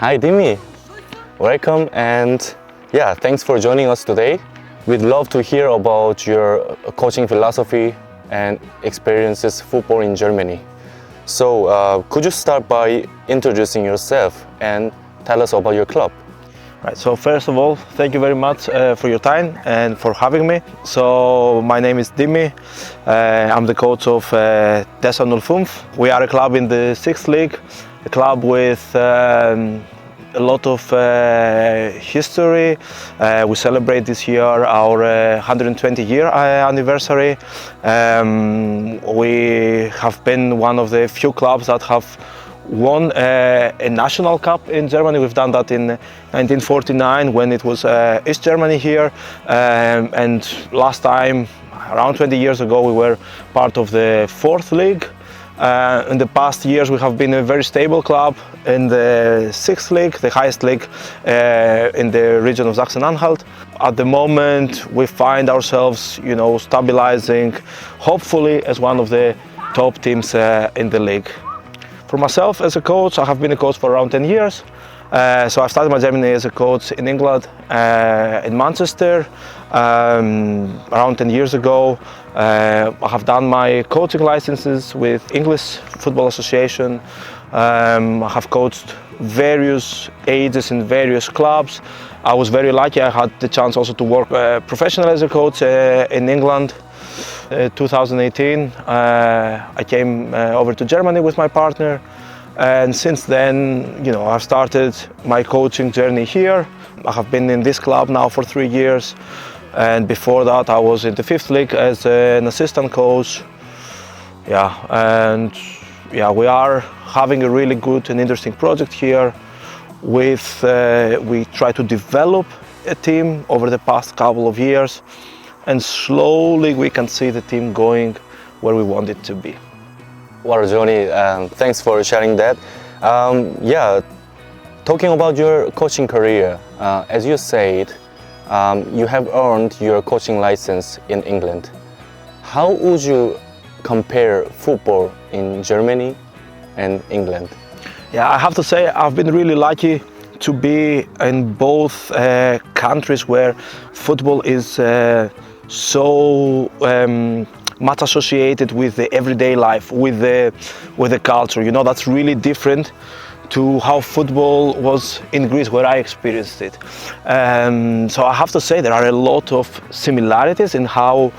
Hi Dimi, welcome and thanks for joining us today. We'd love to hear about your coaching philosophy and experiences football in Germany. So could you start by introducing yourself and tell us about your club? Right, so first of all, thank you very much for your time and for having me. So my name is Dimi, I'm the coach of Dessau 05. We are a club in the 6th league, a club with a lot of history. We celebrate this year our 120-year anniversary. We have been one of the few clubs that have won a national cup in Germany. We've done that in 1949 when it was East Germany here, and last time, around 20 years ago, we were part of the 4th league. In the past years we have been a very stable club in the 6th league, the highest league in the region of Sachsen-Anhalt. At the moment we find ourselves, stabilizing, hopefully as one of the top teams in the league. For myself as a coach, I have been a coach for around 10 years. So I started my journey as a coach in England, in Manchester, around 10 years ago. I have done my coaching licenses with English Football Association. I have coached various ages in various clubs. I was very lucky, I had the chance also to work professionally as a coach in England. 2018, I came over to Germany with my partner, and since then, I've started my coaching journey here. I have been in this club now for 3 years, and before that I was in the 5th league as an assistant coach. We are having a really good and interesting project here. We try to develop a team over the past couple of years, and slowly we can see the team going where we want it to be. What a journey, thanks for sharing that. Talking about your coaching career, as you said, you have earned your coaching license in England. How would you compare football in Germany and England? Yeah, I have to say I've been really lucky to be in both countries where football is so much associated with the everyday life, with the culture. That's really different to how football was in Greece, where I experienced it. So I have to say there are a lot of similarities in how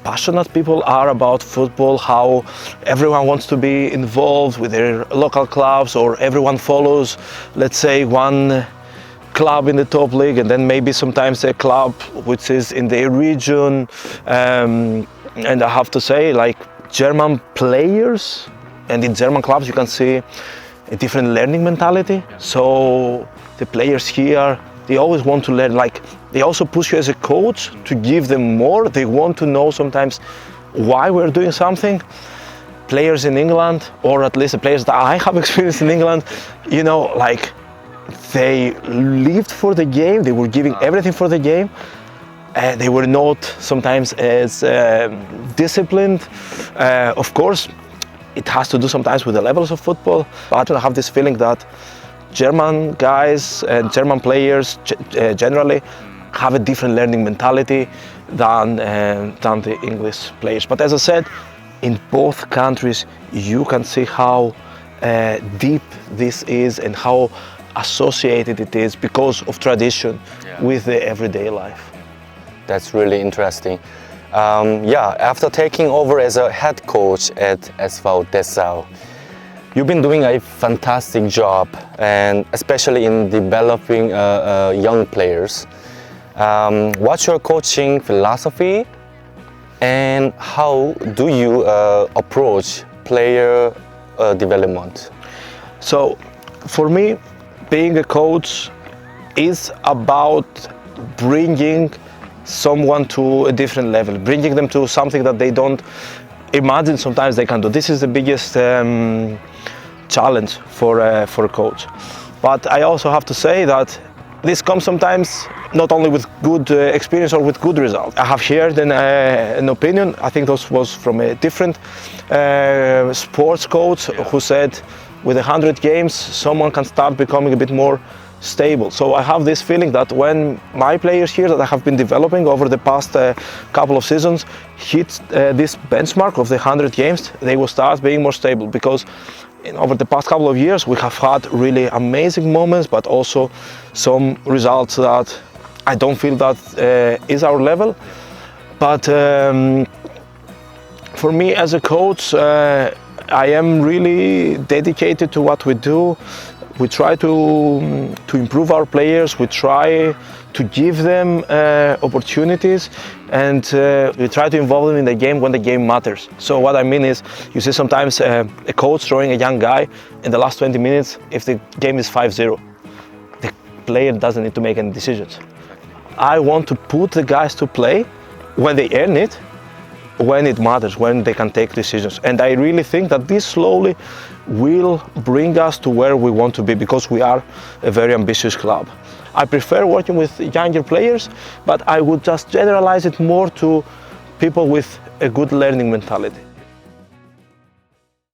passionate people are about football, how everyone wants to be involved with their local clubs, or everyone follows, let's say, one club in the top league and then maybe sometimes a club which is in the region. And I have to say, like, German players and in German clubs you can see a different learning mentality. So the players here, they always want to learn, like they also push you as a coach to give them more. They want to know sometimes why we're doing something. Players in England, or at least the players that I have experienced in England, they lived for the game, they were giving everything for the game. They were not sometimes as disciplined. Of course, it has to do sometimes with the levels of football, but I have this feeling that German guys and German players generally have a different learning mentality than the English players. But as I said, in both countries you can see how deep this is and how associated it is because of tradition with the everyday life. That's really interesting. After taking over as a head coach at SV Dessau, you've been doing a fantastic job, and especially in developing young players. What's your coaching philosophy, and how do you approach player development? So, for me, being a coach is about bringing someone to a different level, bringing them to something that they don't imagine sometimes they can do. This is the biggest challenge for a coach. But I also have to say that this comes sometimes not only with good experience or with good results. I have heard an opinion, I think this was from a different sports coach, who said with 100 games, someone can start becoming a bit more stable. So I have this feeling that when my players here that I have been developing over the past couple of seasons hit this benchmark of the 100 games, they will start being more stable, because over the past couple of years we have had really amazing moments, but also some results that I don't feel that is our level. But for me as a coach, I am really dedicated to what we do. We try to improve our players, we try to give them opportunities, and we try to involve them in the game when the game matters. So what I mean is, you see sometimes a coach throwing a young guy in the last 20 minutes, if the game is 5-0, the player doesn't need to make any decisions. I want to put the guys to play when they earn it, when it matters, when they can take decisions. And I really think that this slowly will bring us to where we want to be, because we are a very ambitious club. I prefer working with younger players, but I would just generalize it more to people with a good learning mentality.